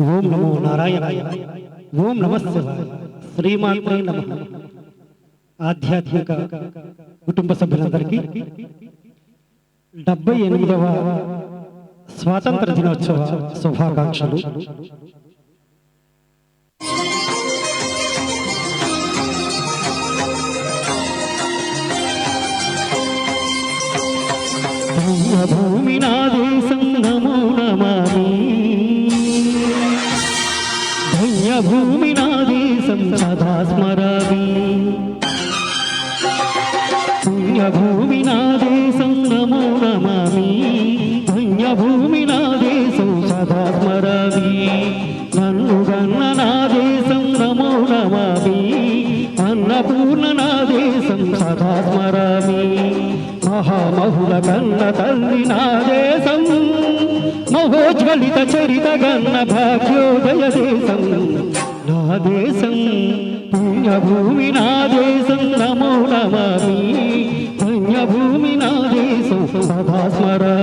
ఓం నమో నారాయణాయ. ఓం నమః శివాయ. శ్రీమాత్రే నమః. ఆధ్యాత్మిక కుటుంబ సభ్యులందరికీ 78వ స్వాతంత్ర దినోత్సవ శుభాకాంక్షలు. భూమి నా దేశం నమో నమామి. భూమి నా దేశం సదా స్మరామి. పుణ్యభూమి నా దేశం నమో నమామి. పుణ్యభూమి నా దేశం సదా స్మరామి. నన్ను గన్న నా దేశం నమో నమామి. అన్నపూర్ణ నా దేశం సదా స్మరామి. మహామహుల కన్న తల్లి నా దేశం. మహోజ్వలిత చరిత గన్న భాగ్యోదయ దేశం నా దేశం. పుణ్యభూమి నా దేశం నమో నమామి. పుణ్యభూమి నా దేశం సదా స్మరామి.